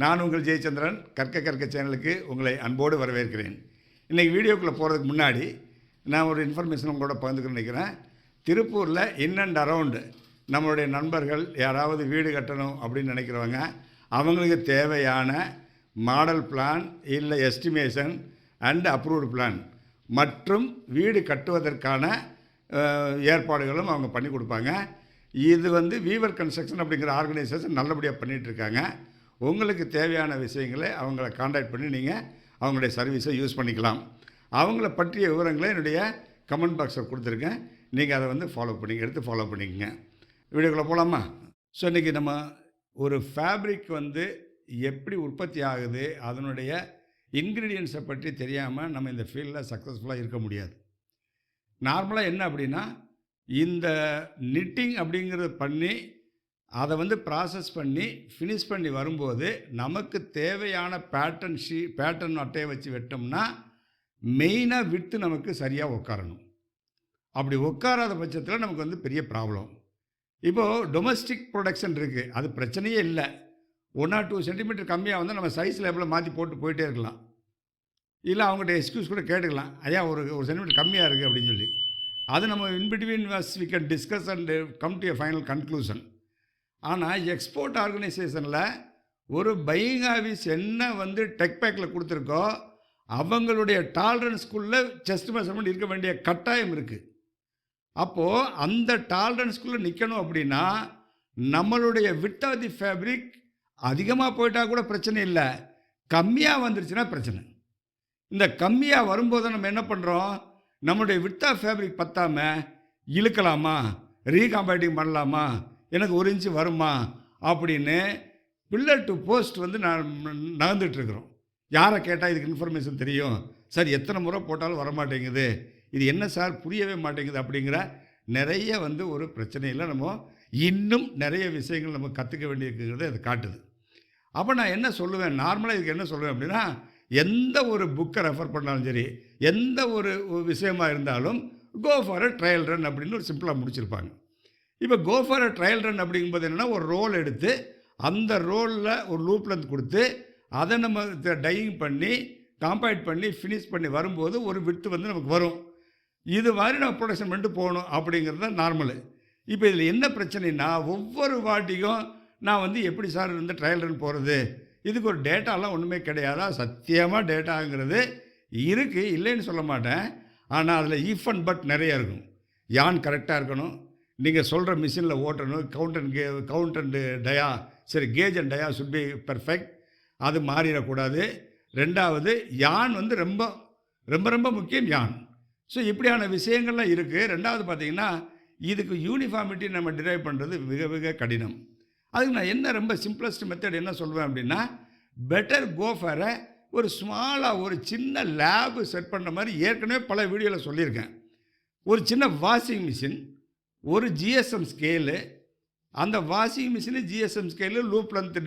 நான் உங்கள் ஜெயச்சந்திரன். கற்க சேனலுக்கு உங்களை அன்போடு வரவேற்கிறேன். இன்றைக்கி வீடியோக்குள்ளே போகிறதுக்கு முன்னாடி நான் ஒரு இன்ஃபர்மேஷன் உங்களோட பகிர்ந்துக்கணும்னு நினைக்கிறேன். திருப்பூரில் இன் அண்ட் அரவுண்டு நம்மளுடைய நண்பர்கள் யாராவது வீடு கட்டணும் அப்படின்னு நினைக்கிறவங்க, அவங்களுக்கு தேவையான மாடல் பிளான் இல்லை எஸ்டிமேஷன் அண்ட் அப்ரூவ்டு பிளான் மற்றும் வீடு கட்டுவதற்கான ஏற்பாடுகளும் அவங்க பண்ணி கொடுப்பாங்க. இது வீவர் கன்ஸ்ட்ரக்ஷன் அப்படிங்கிற ஆர்கனைசேஷன் நல்லபடியாக பண்ணிகிட்ருக்காங்க. உங்களுக்கு தேவையான விஷயங்களை அவங்கள காண்டாக்ட் பண்ணி நீங்கள் அவங்களுடைய சர்வீஸை யூஸ் பண்ணிக்கலாம். அவங்கள பற்றிய விவரங்களை என்னுடைய கமெண்ட் பாக்ஸில் கொடுத்துருக்கேன். நீங்கள் அதை ஃபாலோ பண்ணிக்கங்க. வீடியோக்குள்ளே போகலாமா? ஸோ இன்றைக்கி நம்ம ஒரு ஃபேப்ரிக் எப்படி உற்பத்தி ஆகுது, அதனுடைய இன்க்ரீடியன்ஸை பற்றி தெரியாமல் நம்ம இந்த ஃபீல்டில் சக்ஸஸ்ஃபுல்லாக இருக்க முடியாது. நார்மலாக என்ன அப்படின்னா, இந்த நிட்டிங் அப்படிங்கிறது பண்ணி அதை ப்ராசஸ் பண்ணி ஃபினிஷ் பண்ணி வரும்போது நமக்கு தேவையான பேட்டர்ன் அட்டையை வச்சு வெட்டோம்னா மெயினாக விட்டு நமக்கு சரியாக உட்காரணும். அப்படி உட்காராத பட்சத்தில் நமக்கு பெரிய ப்ராப்ளம். இப்போது டொமஸ்டிக் ப்ரொடக்ஷன் இருக்குது, அது பிரச்சனையே இல்லை. 1 or 2 சென்டிமீட்டர் கம்மியாக நம்ம சைஸ் லேபிளில் மாற்றி போயிட்டே இருக்கலாம். இல்லை அவங்ககிட்ட எக்ஸ்கியூஸ் கூட கேட்டுக்கலாம், ஐயா ஒரு சென்டிமீட்டர் கம்மியாக இருக்குது அப்படின்னு சொல்லி. அது நம்ம in between we can discuss and come to a final conclusion. ஆனால் எக்ஸ்போர்ட் ஆர்கனைசேஷனில் ஒரு பையிங் ஆஃபீஸ் என்ன டெக் பேக்கில் கொடுத்துருக்கோ அவங்களுடைய டாலரன்ஸ்குள்ளே செஸ்ட் மெஷர்மெண்ட் இருக்க வேண்டிய கட்டாயம் இருக்குது. அப்போது அந்த டாலரன்ஸ்குள்ளே நிற்கணும் அப்படின்னா நம்மளுடைய விட் ஆஃப் தி ஃபேப்ரிக் அதிகமாக போயிட்டால் கூட பிரச்சனை இல்லை, கம்மியாக வந்துருச்சுன்னா பிரச்சனை. இந்த கம்மியாக வரும்போது நம்ம என்ன பண்ணுறோம், நம்மளுடைய விட் ஆஃப் ஃபேப்ரிக் பத்தாமல் இழுக்கலாமா, ரீகாம்பேட்டிங் பண்ணலாமா, எனக்கு 1 இன்ச்சு வருமா அப்படின்னு பில்லர் டு போஸ்ட் நகர்ந்துட்டுருக்குறோம். யாரை கேட்டால் இதுக்கு இன்ஃபர்மேஷன் தெரியும் சார், எத்தனை முறை போட்டாலும் வரமாட்டேங்குது, இது என்ன சார் புரியவே மாட்டேங்குது அப்படிங்கிற நிறைய ஒரு பிரச்சனையில் நம்ம இன்னும் நிறைய விஷயங்கள் நம்ம கற்றுக்க வேண்டியிருக்குங்கிறத அது காட்டுது. அப்போ நான் என்ன சொல்லுவேன், நார்மலாக இதுக்கு என்ன சொல்லுவேன் அப்படின்னா, எந்த ஒரு புக்கை ரெஃபர் பண்ணாலும் சரி, எந்த ஒரு விஷயமாக இருந்தாலும் go for a trial run அப்படின்னு ஒரு சிம்பிளாக முடிச்சிருப்பாங்க. இப்போ go for a trial run அப்படிங்கும்போது என்னென்னா, ஒரு ரோல் எடுத்து அந்த ரோலில் ஒரு லூப் லென்த் கொடுத்து அதை நம்ம டையிங் பண்ணி காம்பேக்ட் பண்ணி ஃபினிஷ் பண்ணி வரும்போது ஒரு விட்டு நமக்கு வரும். இது மாதிரி நம்ம ப்ரொடக்ஷன் பண்ணிட்டு போகணும் அப்படிங்கிறது தான் நார்மலு. இப்போ இதில் என்ன பிரச்சனைனா, ஒவ்வொரு வாட்டிக்கும் நான் எப்படி சார் ட்ரையல் ரன் போகிறது, இதுக்கு ஒரு டேட்டாலாம் ஒன்றுமே கிடையாதா? சத்தியமாக டேட்டாங்கிறது இருக்குது, இல்லைன்னு சொல்ல மாட்டேன். ஆனால் அதில் இஃப் அண்ட் பட் நிறைய இருக்கும். யான் கரெக்டாக இருக்கணும், நீங்கள் சொல்கிற மிஷினில் ஓட்டணும், கவுண்ட் அண்டு டயா, சரி gauge and dia should be perfect, அது மாறிடக்கூடாது. ரெண்டாவது யான் ரொம்ப ரொம்ப ரொம்ப முக்கியம் யான். ஸோ இப்படியான விஷயங்கள்லாம் இருக்குது. ரெண்டாவது பார்த்திங்கன்னா, இதுக்கு யூனிஃபார்மிட்டி நம்ம டிரைவ் பண்ணுறது மிக மிக கடினம். அதுக்கு நான் என்ன ரொம்ப சிம்பிளஸ்ட் மெத்தட் என்ன சொல்வேன் அப்படின்னா, பெட்டர் கோ ஃபார் ஒரு ஸ்மாலாக ஒரு சின்ன லேபு செட் பண்ணுற மாதிரி ஏற்கனவே பல வீடியோவில் சொல்லியிருக்கேன். ஒரு சின்ன வாஷிங் மிஷின், ஒரு ஜிஎஸ்எம் ஸ்கேலு, அந்த washing machine GSM scale, loop length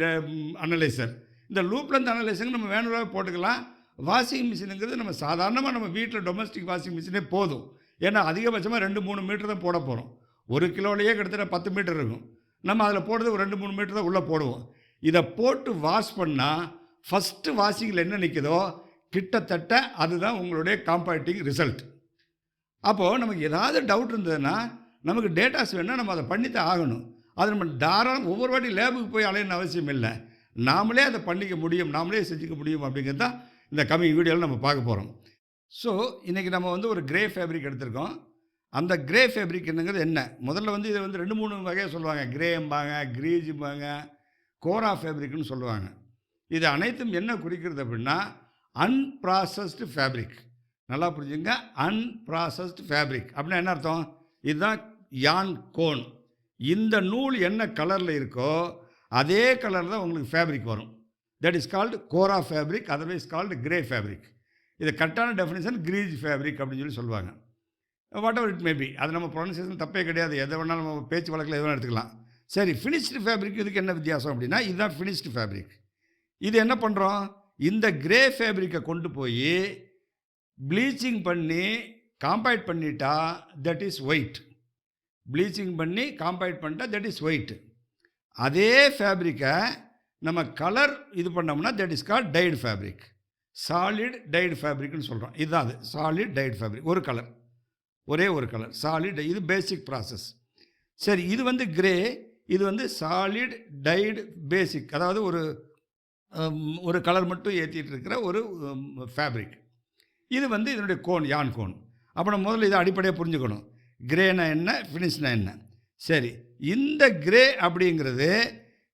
analyser. இந்த லூப் லென்த் அனலைசருக்கு நம்ம மேனுவலாக போட்டுக்கலாம். வாஷிங் மிஷினுங்கிறது நம்ம சாதாரணமாக நம்ம வீட்டில் டொமஸ்டிக் வாஷிங் மிஷினே போதும். ஏன்னா அதிகபட்சமாக 2-3 மீட்டர் தான் போட போகிறோம். 1 கிலோலையே கிட்டத்தட்ட 10 மீட்டர் இருக்கும். நம்ம அதில் போடுறது ஒரு 2-3 மீட்டர் தான் உள்ளே போடுவோம். இதை போட்டு வாஷ் பண்ணால் ஃபஸ்ட்டு வாஷிங்கில் என்ன நிற்குதோ கிட்டத்தட்ட அதுதான் உங்களுடைய காம்பேக்டிங் ரிசல்ட். அப்போது நமக்கு ஏதாவது டவுட் இருந்ததுன்னா, நமக்கு டேட்டாஸ் வேணால் நம்ம அதை பண்ணித்தான் ஆகணும். அது நம்ம தாராளம் ஒவ்வொரு வாட்டி லேபுக்கு போய் அலையணும்னு அவசியம் இல்லை, நாமளே அதை பண்ணிக்க முடியும், நாமளே செஞ்சுக்க முடியும். அப்படிங்கிறது தான் இந்த கம்மிங் வீடியோவில் நம்ம பார்க்க போகிறோம். ஸோ இன்றைக்கி நம்ம ஒரு கிரே ஃபேப்ரிக் எடுத்திருக்கோம். அந்த கிரே ஃபேப்ரிக் என்னங்கிறது என்ன, முதல்ல இதை 2-3 வகையாக சொல்லுவாங்க. கிரேம்பாங்க, க்ரீஜும்பாங்க, கோரா ஃபேப்ரிக்னு சொல்லுவாங்க. இது அனைத்தும் என்ன குறிக்கிறது அப்படின்னா, அன்ப்ராசஸ்டு ஃபேப்ரிக். நல்லா புரிஞ்சுங்க, அன்ப்ராசஸ்டு ஃபேப்ரிக் அப்படின்னா என்ன அர்த்தம்? இதுதான் யான் கோன். இந்த நூல் என்ன கலரில் இருக்கோ அதே கலர் தான் உங்களுக்கு ஃபேப்ரிக் வரும். That is called kora fabric, otherwise called grey fabric. இது கரெக்டான டெஃபினேஷன் க்ரீஜ் ஃபேப்ரிக் அப்படின்னு சொல்லுவாங்க. வாட் எவர் இட் மேபி, அது நம்ம ப்ரொனன்சியேஷன் தப்பே கிடையாது, எதை வேணாலும் நம்ம பேச்சு வழக்கில் எது வேணாலும் எடுத்துக்கலாம். சரி, ஃபினிஷ்டு ஃபேப்ரிக் இதுக்கு என்ன வித்தியாசம் அப்படின்னா, இதுதான் ஃபினிஷ்டு ஃபேப்ரிக். இது என்ன பண்ணுறோம், இந்த கிரே ஃபேப்ரிக்கை கொண்டு போய் ப்ளீச்சிங் பண்ணி காம்பேக்ட் பண்ணிட்டா தட் இஸ் ஒயிட். ப்ளீச்சிங் பண்ணி காம்பேக்ட் பண்ணிட்டா தட் இஸ் ஒயிட். அதே ஃபேப்ரிக்கை நம்ம கலர் இது பண்ணோம்னா that is called dyed fabric. Solid dyed ஃபேப்ரிக்னு சொல்கிறோம். இதுதான் அது சாலிட் டைடு ஃபேப்ரிக். ஒரு கலர், ஒரே ஒரு கலர் சாலிட். இது பேசிக் ப்ராசஸ். சரி, இது வந்து கிரே, இது வந்து சாலிட் டைடு பேசிக். அதாவது ஒரு கலர் மட்டும் ஏற்றிட்டு இருக்கிற ஒரு ஃபேப்ரிக். இது வந்து இதனுடைய கோன், யான் கோன். அப்போ நம்ம முதல்ல இதை அடிப்படையாக புரிஞ்சுக்கணும். கிரேனா என்ன, ஃபினிஷ்னா என்ன. சரி, இந்த கிரே அப்படிங்கிறது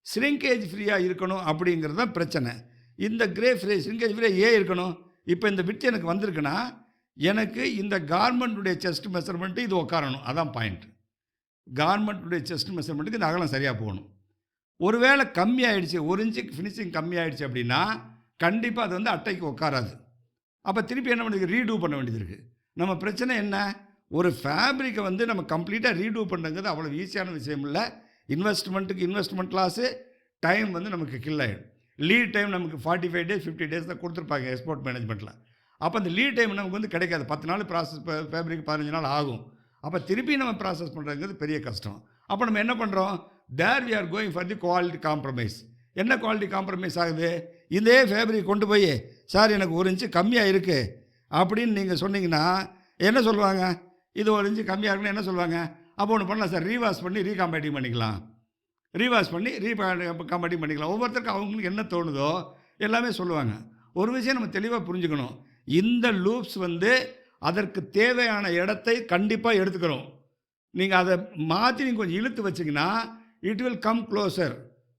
ஸ்ரிங்கேஜ் ஃப்ரீயாக இருக்கணும் அப்படிங்கிறது தான் பிரச்சனை. இந்த கிரே ஸ்ரிங்கேஜ் ஃப்ரீயாக ஏன் இருக்கணும்? இப்போ இந்த விட்டு எனக்கு வந்திருக்குன்னா எனக்கு இந்த கார்மெண்ட்டுடைய செஸ்ட் மெஷர்மெண்ட்டு இது உட்காரணும். அதான் பாயிண்ட். கார்மெண்ட்டுடைய செஸ்ட் மெஷர்மெண்ட்டுக்கு இந்த அகலம் சரியாக போகணும். ஒருவேளை கம்மி ஆகிடுச்சு, 1 இன்ச்சு ஃபினிஷிங் கம்மி ஆகிடுச்சு அப்படின்னா கண்டிப்பாக அது வந்து அட்டைக்கு உட்காராது. அப்போ திருப்பி என்ன பண்ணுறது, ரீடூ பண்ண வேண்டியது இருக்குது. நம்ம பிரச்சனை என்ன, ஒரு ஃபேப்ரிக்கை வந்து நம்ம கம்ப்ளீட்டாக ரீடூ பண்ணுறது அவ்வளோ ஈஸியான விஷயம் இல்லை. இன்வெஸ்ட்மெண்ட் லாஸு, டைம் வந்து நமக்கு கில் ஆகிடும். லீட் டைம் நமக்கு 45 டேஸ் 50 டேஸ் தான் கொடுத்துருப்பாங்க எக்ஸ்போர்ட் மேனேஜ்மெண்ட்டில். அப்போ அந்த லீட் டைம் நமக்கு வந்து கிடைக்காது. 10 நாள் ப்ராசஸ், ஃபேப்ரிக் 15 நாள் ஆகும். அப்போ திருப்பி நம்ம ப்ராசஸ் பண்ணுறதுங்கிறது பெரிய கஷ்டம். அப்போ நம்ம என்ன பண்ணுறோம், there we are going for the quality compromise. என்ன குவாலிட்டி காம்ப்ரமைஸ் ஆகுது, இதே ஃபேப்ரிக் கொண்டு போய் சார் எனக்கு 1 இன்ச்சு கம்மியாக இருக்குது அப்படின்னு நீங்கள் சொன்னீங்கன்னா என்ன சொல்லுவாங்க, இது 1 இன்ச்சு கம்மியாக இருக்குன்னு என்ன சொல்லுவாங்க. அப்போ ஒன்று பண்ணலாம் சார், ரீவாஷ் பண்ணி ரீகாம்பேட்டிங் பண்ணிக்கலாம், ரீவாஷ் பண்ணி ரீகாம்பேட்டிங் பண்ணிக்கலாம். ஒவ்வொருத்தருக்கும் அவங்களுக்கு என்ன தோணுதோ எல்லாமே சொல்லுவாங்க. ஒரு விஷயம் நம்ம தெளிவாக புரிஞ்சுக்கணும், இந்த லூப்ஸ் வந்து அதற்கு தேவையான இடத்தை கண்டிப்பாக எடுத்துக்கிறோம். நீங்கள் அதை மாற்றி நீங்கள் கொஞ்சம் இழுத்து வச்சிங்கன்னா இட் வில் கம் க்ளோசர்.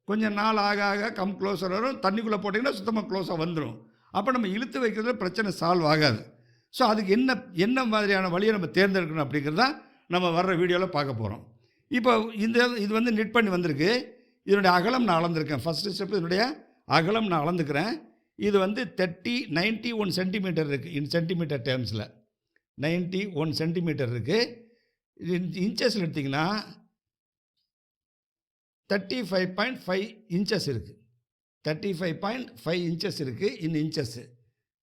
கொஞ்சம் நாள் ஆக ஆக கம் க்ளோசர் வரும். தண்ணிக்குள்ளே போட்டிங்கன்னா சுத்தமாக க்ளோஸாக வந்துடும். அப்போ நம்ம இழுத்து வைக்கிறதுல பிரச்சனை சால்வ் ஆகாது. ஸோ அதுக்கு என்ன மாதிரியான வழியை நம்ம தேர்ந்தெடுக்கணும் அப்படிங்கிறதான் நம்ம வர்ற வீடியோவில் பார்க்க போகிறோம். இப்போ இது வந்து நிட் பண்ணி வந்திருக்கு. இதனுடைய அகலம் நான் அளந்துருக்கேன். ஃபஸ்ட்டு ஸ்டெப் இதனுடைய அகலம் நான் அளந்துக்கிறேன். இது வந்து 91 சென்டிமீட்டர் இருக்குது. இன் சென்டிமீட்டர் டேர்ம்ஸில் 91 சென்டிமீட்டர் இருக்குது. இன்ச்சஸில் எடுத்திங்கன்னா 35.5 இன்ச்சஸ் இருக்குது. 35.5 இன்ச்சஸ் இருக்குது இன் இன்ச்சஸ்ஸு.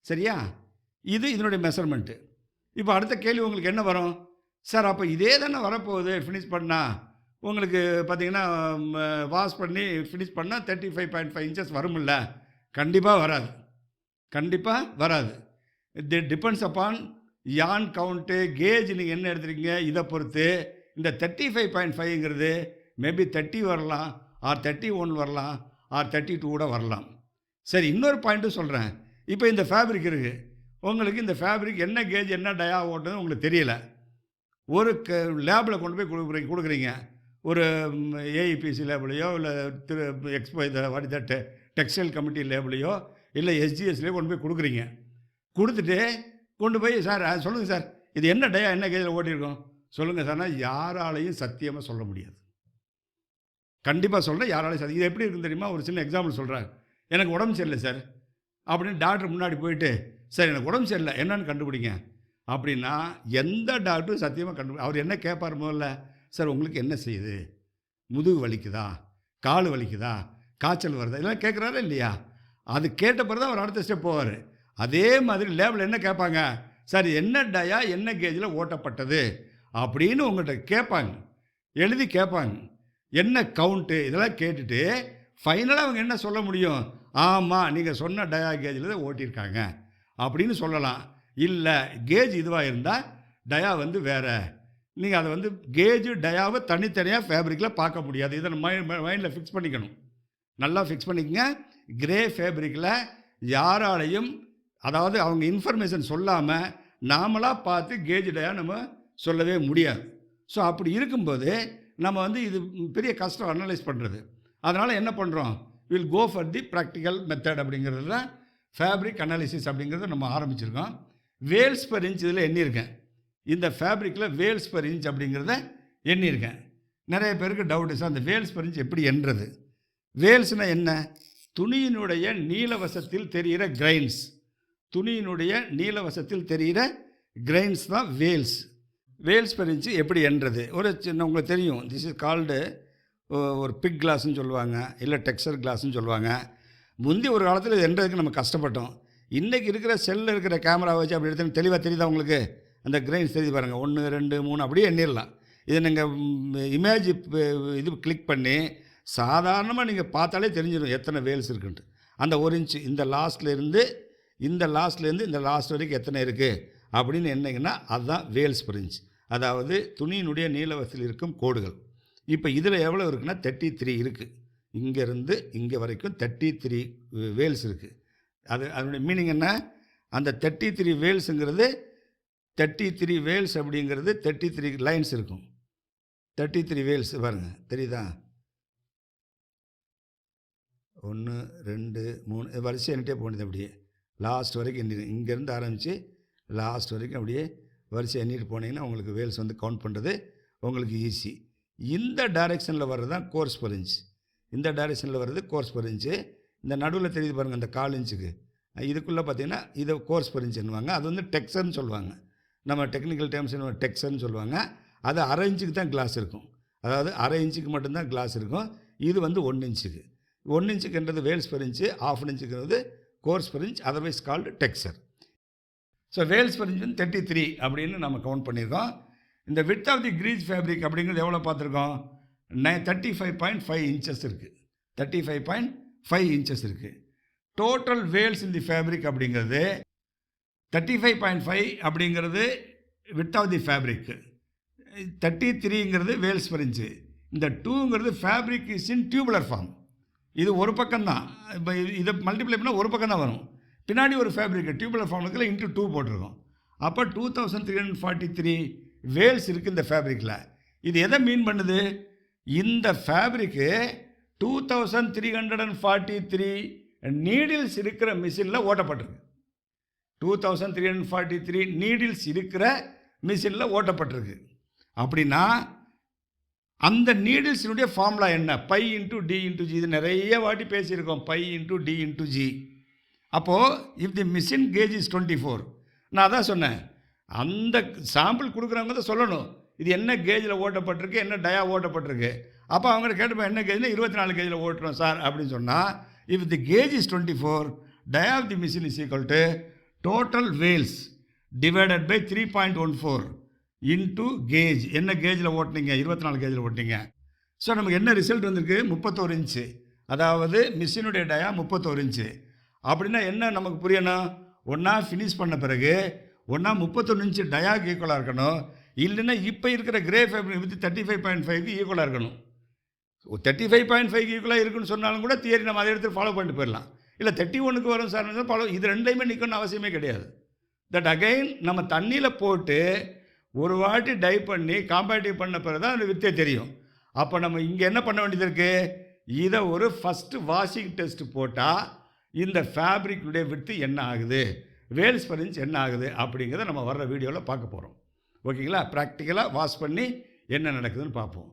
சரியா, இது இதனுடைய மெஷர்மெண்ட்டு. இப்போ அடுத்த கேள்வி உங்களுக்கு என்ன வரும், சார் அப்போ இதே தானே வரப்போகுது ஃபினிஷ் பண்ணால், உங்களுக்கு பார்த்தீங்கன்னா வாஷ் பண்ணி ஃபினிஷ் பண்ணால் 35.5 இன்ச்சஸ் வரும்ல? கண்டிப்பாக வராது, கண்டிப்பாக வராது. இது டிபெண்ட்ஸ் அப்பான் யான் கவுண்ட்டு, கேஜ் நீங்கள் என்ன எடுத்துருக்கீங்க இதை பொறுத்து. இந்த 35.5ங்கிறது மேபி 30 வரலாம், ஆர் 31 வரலாம், ஆர் 32 கூட வரலாம். சரி, இன்னொரு பாயிண்ட்டும் சொல்கிறேன். இப்போ இந்த ஃபேப்ரிக் இருக்குது, உங்களுக்கு இந்த ஃபேப்ரிக் என்ன கேஜ் என்ன டயா ஓட்டுன்னு உங்களுக்கு தெரியல. ஒரு லேபில் கொண்டு போய் கொடுக்குறீங்க, ஒரு ஏஇபிசி லேபிளையோ இல்லை டெக்ஸ்டைல் கமிட்டி லேபிளையோ இல்லை எஸ்ஜிஎஸ்லேயோ கொண்டு போய் கொடுக்குறீங்க. கொடுத்துட்டு கொண்டு போய் சார் சொல்லுங்கள் சார் இது என்ன டயா என்ன கேஜில் ஓட்டியிருக்கோம் சொல்லுங்கள் சார்னா யாராலையும் சத்தியமாக சொல்ல முடியாது. கண்டிப்பாக சொல்கிறேன், யாராலையும் இது எப்படி இருக்குன்னு தெரியுமா? ஒரு சின்ன எக்ஸாம்பிள் சொல்கிறேன். எனக்கு உடம்பு சரியில்லை சார் அப்படின்னு டாக்டர் முன்னாடி போயிட்டு சார் எனக்கு உடம்பு சரியில்லை என்னன்னு கண்டுபிடிங்க அப்படின்னா எந்த டாக்டரும் சத்தியமாக அவர் என்ன கேட்பார் முதல்ல, சார் உங்களுக்கு என்ன செய்யுது, முதுகு வலிக்குதா, கால் வலிக்குதா, காய்ச்சல் வருதா, இதெல்லாம் கேட்குறாரா இல்லையா? அது கேட்ட பிறகு தான் அவர் அடுத்த ஸ்டெப் போவார். அதே மாதிரி லேபில் என்ன கேட்பாங்க, சார் என்ன டயா என்ன கேஜில் ஓட்டப்பட்டது அப்படின்னு உங்கள்கிட்ட கேட்பாங்க, எழுதி கேட்பாங்க. என்ன கவுண்ட்டு இதெல்லாம் கேட்டுட்டு ஃபைனலாக அவங்க என்ன சொல்ல முடியும், ஆமாம் நீங்கள் சொன்ன டயா கேஜில் தான் ஓட்டியிருக்காங்க அப்படின்னு சொல்லலாம். இல்லை கேஜ் இதுவாக இருந்தால் டயா வந்து வேறு, நீங்கள் அதை வந்து கேஜு டயாவை தனித்தனியாக ஃபேப்ரிக்கில் பார்க்க முடியாது. இதை மைண்டில் ஃபிக்ஸ் பண்ணிக்கணும், நல்லா ஃபிக்ஸ் பண்ணிக்கங்க. கிரே ஃபேப்ரிக்கில் யாராலையும், அதாவது அவங்க இன்ஃபர்மேஷன் சொல்லாமல் நாமளாக பார்த்து கேஜ் டயா நம்ம சொல்லவே முடியாது. ஸோ அப்படி இருக்கும்போது நம்ம வந்து இது பெரிய கஷ்டம் அனலைஸ் பண்ணுறது. அதனால் என்ன பண்ணுறோம், will go for the practical method அப்படிங்கிறது தான் ஃபேப்ரிக் அனாலிசிஸ் அப்படிங்கிறத நம்ம ஆரம்பிச்சிருக்கோம். வேல்ஸ் பர் இன்ச் இதில் எண்ணியிருக்கேன். இந்த ஃபேப்ரிக்கில் வேல்ஸ் பர் இன்ச் அப்படிங்கிறத எண்ணியிருக்கேன். நிறைய பேருக்கு டவுட் சார் அந்த வேல்ஸ் பர் இன்ச் எப்படி எண்ணுறது. வேல்ஸ்னால் என்ன, துணியினுடைய நீலவசத்தில் தெரிகிற கிரைன்ஸ், துணியினுடைய நீலவசத்தில் தெரிகிற கிரைன்ஸ் தான் வேல்ஸ். வேல்ஸ் பர் இன்ச்சு எப்படி எண்ணுறது, ஒரு சின்ன உங்களுக்கு தெரியும், திஸ் இஸ் கால்டு ஒரு பிக் கிளாஸ்ன்னு சொல்லுவாங்க, இல்லை டெக்ஸ்சர் கிளாஸ்ன்னு சொல்லுவாங்க. முந்தி ஒரு காலத்தில் இது எண்ணுறதுக்கு நம்ம கஷ்டப்பட்டோம். இன்றைக்கி இருக்கிற செல்லில் இருக்கிற கேமரா வச்சு அப்படி எடுத்து தெளிவாக தெரியுதா உங்களுக்கு, அந்த கிரைன்ஸ் தெரியுது பாருங்கள், 1 2 3 அப்படியே எண்ணிடலாம். இதை நீங்கள் இமேஜ் இது கிளிக் பண்ணி சாதாரணமாக நீங்கள் பார்த்தாலே தெரிஞ்சிடும் எத்தனை வேல்ஸ் இருக்குன்ட்டு. அந்த 1 இன்ச்சு இந்த லாஸ்ட்லேருந்து இந்த லாஸ்ட் வரைக்கும் எத்தனை இருக்குது அப்படின்னு என்னங்கன்னா அதுதான் வேல்ஸ் பெர் இன்ச். அதாவது துணியினுடைய நீளவத்தில் இருக்கும் கோடுகள். இப்போ இதில் எவ்வளோ இருக்குன்னா 33 இருக்குது. இங்கேருந்து இங்கே வரைக்கும் 33 வேல்ஸ் இருக்குது. அதனுடைய மீனிங் என்ன? அந்த 33 வேல்ஸுங்கிறது 33 வேல்ஸ் அப்படிங்கிறது 33 லைன்ஸ் இருக்கும். 33 வேல்ஸ் பாருங்கள், தெரியுதா? 1 2 3 வரிசை எண்ணிட்டே போனது. அப்படியே லாஸ்ட் வரைக்கும் எண்ணி, இங்கேருந்து ஆரம்பித்து லாஸ்ட் வரைக்கும் அப்படியே வரிசை எண்ணிட்டு போனீங்கன்னா உங்களுக்கு வேல்ஸ் வந்து கவுண்ட் பண்ணுறது உங்களுக்கு ஈஸி. இந்த டைரெக்ஷனில் வர்றது தான் கோர்ஸ் பெர் இன்ச். இந்த டைரெக்ஷனில் வர்றது கோர்ஸ் பெர் இன்ச்சு. இந்த நடுவில் தெரியுது பாருங்கள், இந்த 1/4 இன்ச்சுக்கு இதுக்குள்ளே பார்த்தீங்கன்னா இதை கோர்ஸ் பெர் இன்ச்சுன்னுவாங்க. அது வந்து டெக்ஸ்சர்னு சொல்லுவாங்க. நம்ம டெக்னிக்கல் டேர்ம்ஸ் டெக்ஸ்சர்னு சொல்லுவாங்க. அது 1/2 இன்ச்சுக்கு தான் கிளாஸ் இருக்கும். அதாவது 1/2 இன்ச்சுக்கு மட்டும்தான் கிளாஸ் இருக்கும். இது வந்து 1 இன்ச்சுக்கு. 1 இன்ச்சுக்குன்றது வேல்ஸ் பெர் இன்ச்சு, 1/2 இன்ச்சுங்கிறது course per inch, otherwise called texture. So wales per inch வந்து 33 அப்படின்னு நம்ம கவுண்ட் பண்ணியிருக்கோம். இந்த width of the greige fabric அப்படிங்கிறது எவ்வளோ பார்த்துருக்கோம்? 35.5 இன்ச்சஸ் இருக்குது. 35.5 இன்ச்சஸ் இருக்குது. Total wales in the fabric அப்படிங்கிறது 35.5 அப்படிங்கிறது விட்த் ஆஃப் தி ஃபேப்ரிக்கு. 33ங்கிறது வேல்ஸ் பெர் இன்ச்சு. இந்த 2ங்கிறது fabric is in tubular form. இது ஒரு பக்கம்தான். இப்போ இதை மல்டிப்ளை பண்ணால் ஒரு பக்கம் தான் வரும். பின்னாடி ஒரு ஃபேப்ரிக் டியூபுலர் ஃபார்முக்கு இன்ட்டு 2 போட்டிருக்கோம். அப்போ 2343 வேல்ஸ் இருக்குது இந்த ஃபேப்ரிக்கில். இது எதை மீன் பண்ணுது? இந்த ஃபேப்ரிக்கு 2343 நீடில்ஸ் இருக்கிற மிஷினில் ஓட்டப்பட்டிருக்கு. 2343 நீடில்ஸ் இருக்கிற மிஷினில் ஓட்டப்பட்டிருக்கு. அப்படின்னா அந்த நீடில்ஸினுடைய ஃபார்முலா என்ன? Pi into T into G. இது நிறைய வாட்டி பேசியிருக்கோம். Pi into T into G. அப்போது if the machine gauge is 24, நான் அதான் சொன்னேன், அந்த சாம்பிள் கொடுக்குறவங்க தான் சொல்லணும் இது என்ன கேஜில் ஓட்டப்பட்டிருக்கு, என்ன டயா ஓட்டப்பட்டிருக்கு. அப்போ அவங்க கேட்டுப்போம் என்ன கேஜ்னா 24 கேஜில் ஓட்டுறோம் சார் அப்படின்னு சொன்னால், if the gauge is 24, dia of the machine is equal to total wales divided by 3.14 into gauge. என்ன கேஜில் ஓட்டினீங்க? 24 கேஜில் ஓட்டினீங்க. ஸோ நமக்கு என்ன ரிசல்ட் வந்திருக்கு? 31 இன்ச்சு. அதாவது மிஷினுடைய டயா 31 இன்ச்சு. அப்படின்னா என்ன நமக்கு புரியணும்? ஒன்றா ஃபினிஷ் பண்ண பிறகு ஒன்றா 31 இன்ச்சு டயாக்கு ஈக்குவலாக இருக்கணும். இல்லைன்னா இப்போ இருக்கிற கிரே ஃபேப்ரிக் வித் 35.5க்கு ஈக்குவலாக இருக்கணும். 35.5க்கு ஈக்குவலாக இருக்குன்னு சொன்னாலும் கூட தியரி நம்ம அதை எடுத்து ஃபாலோ பண்ணிட்டு போயிடலாம். இல்லை 31க்கு வரும் சார் ஃபாலோ, இது ரெண்டையுமே நிற்கணும்னு அவசியமே கிடையாது. தட் அகைன் நம்ம தண்ணியில் போட்டு ஒரு வாட்டி டை பண்ணி காம்பேட்டிவ் பண்ண பிறகு தான் அந்த வித்தே தெரியும். அப்போ நம்ம இங்கே என்ன பண்ண வேண்டியது இருக்குது? இதை ஒரு ஃபஸ்ட்டு வாஷிங் டெஸ்ட் போட்டால் இந்த ஃபேப்ரிக்குடைய வித்து என்ன ஆகுது, வேல்ஸ் பெர் இன்ச் என்ன ஆகுது அப்படிங்கிறத நம்ம வர்ற வீடியோவில் பார்க்க போகிறோம். ஓகேங்களா? ப்ராக்டிக்கலாக வாஷ் பண்ணி என்ன நடக்குதுன்னு பார்ப்போம்.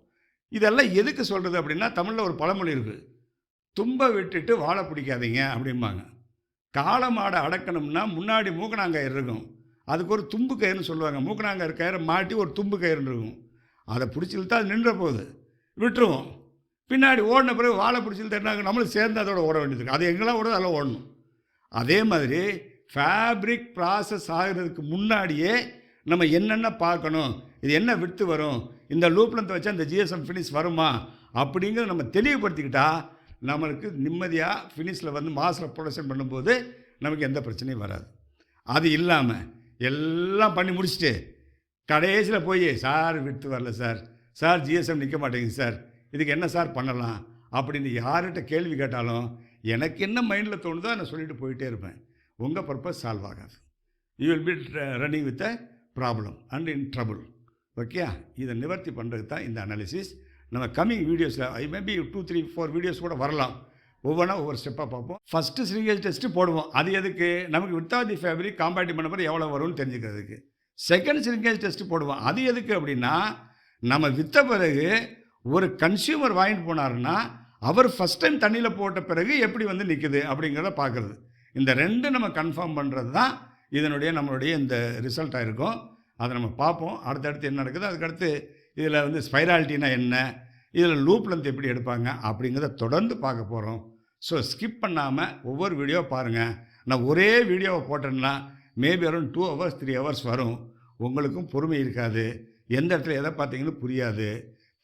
இதெல்லாம் எதுக்கு சொல்கிறது அப்படின்னா, தமிழில் ஒரு பழமொழி இருக்குது, தும்பை விட்டுட்டு வாழை பிடிக்காதீங்க அப்படிம்பாங்க. காளை மாடை அடக்கணும்னா முன்னாடி மூக்கணாங்கயிறு இருக்கும், அதுக்கு ஒரு தும்பு கயிறுன்னு சொல்லுவாங்க. மூக்கணாங்கயிறு கயிறை மாட்டி ஒரு தும்பு கயிறுன்னு இருக்கும். அதை பிடிச்சிழுத்தா அது நின்ற போகுது, விட்டுருவோம். பின்னாடி ஓடின பிறகு வாழை பிடிச்சிழுத்தா என்ன, நம்மளும் சேர்ந்து அதோட ஓட வேண்டியது. அது எங்கெல்லாம் ஓடுது அதெல்லாம் ஓடணும். அதே மாதிரி ஃபேப்ரிக் ப்ராசஸ் ஆகிறதுக்கு முன்னாடியே நம்ம என்னென்ன பார்க்கணும், இது என்ன விட்டு வரும், இந்த லூப்லந்து வச்சா இந்த ஜிஎஸ்எம் ஃபினிஷ் வருமா அப்படிங்கிறத நம்ம தெளிவுபடுத்திக்கிட்டால் நம்மளுக்கு நிம்மதியாக ஃபினிஷில் வந்து மாசில் ப்ரொடக்ஷன் பண்ணும்போது நமக்கு எந்த பிரச்சனையும் வராது. அது இல்லாமல் எல்லாம் பண்ணி முடிச்சுட்டு கடைசியில் போய் சார் விட்டு வரல சார், சார் ஜிஎஸ்எம் நிற்க மாட்டேங்குது சார், இதுக்கு என்ன சார் பண்ணலாம் அப்படின்னு யார்கிட்ட கேள்வி கேட்டாலும் எனக்கு என்ன மைண்டில் தோணுதோ நான் சொல்லிட்டு போயிட்டே இருப்பேன். உங்கள் பர்பஸ் சால்வ் ஆகாது. You will be running with a problem and in trouble. Okay, இதை நிவர்த்தி பண்ணுறது தான் இந்த அனாலிசிஸ். நம்ம கம்மிங் வீடியோஸில் மேபி 2, 3, 4 வீடியோஸ் கூட வரலாம். ஒவ்வொன்றா ஒவ்வொரு ஸ்டெப்பாக பார்ப்போம். ஃபஸ்ட்டு ஸ்ரிங்கேஜ் டெஸ்ட்டு போடுவோம். அது எதுக்கு? நமக்கு வித்தவுட் தி ஃபேப்ரிக் காம்பேட்டிவ் பண்ண பிறகு எவ்வளோ வரும்னு தெரிஞ்சுக்கிறதுக்கு. செகண்ட் ஸ்ரிங்கேஜ் டெஸ்ட்டு போடுவோம். அது எதுக்கு அப்படின்னா, நம்ம விற்ற பிறகு ஒரு கன்சியூமர் வாங்கிட்டு போனாருன்னா அவர் ஃபஸ்ட் டைம் தண்ணியில் போட்ட பிறகு எப்படி வந்து நிற்குது அப்படிங்கிறத பார்க்குறது. இந்த ரெண்டு நம்ம கன்ஃபார்ம் பண்ணுறது தான் இதனுடைய நம்மளுடைய இந்த ரிசல்ட்டாக இருக்கும். அதை நம்ம பார்ப்போம். அடுத்தடுத்து என்ன நடக்குது, அதுக்கடுத்து இதில் வந்து ஸ்பைராலிட்டினா என்ன, இதில் லூப் லென்த் எப்படி எடுப்பாங்க அப்படிங்கிறத தொடர்ந்து பார்க்க போகிறோம். ஸோ ஸ்கிப் பண்ணாமல் ஒவ்வொரு வீடியோ பாருங்கள். நான் ஒரே வீடியோவை போட்டேன்னா மேபி அரௌண்ட் 2 hours 3 hours வரும். உங்களுக்கும் பொறுமை இருக்காது, எந்த இடத்துல எதை பார்த்தீங்கன்னு புரியாது.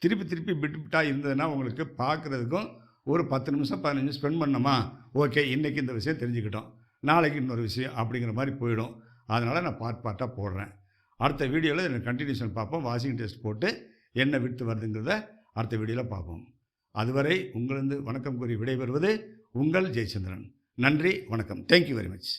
திருப்பி திருப்பி பிட் பிட்டாக இருந்ததுன்னா உங்களுக்கு பார்க்குறதுக்கும் ஒரு 10 நிமிஷம் 15 நிமிஷம் ஸ்பெண்ட் பண்ணோமா, ஓகே இன்றைக்கி இந்த விஷயம் தெரிஞ்சுக்கிட்டோம், நாளைக்கு இன்னொரு விஷயம் அப்படிங்கிற மாதிரி போயிடும். அதனால் நான் பார்ட்டாக போடுறேன். அடுத்த வீடியோவில் எனக்கு கண்டினியூஷன் பார்ப்போம். வாஷிங் டெஸ்ட் போட்டு என்ன விட்டு வருதுங்கிறத அடுத்த வீடியோவில் பார்ப்போம். அதுவரை உங்களிருந்து வணக்கம் கூறி விடைபெறுவது உங்கள் ஜெயச்சந்திரன். நன்றி, வணக்கம். Thank you very much.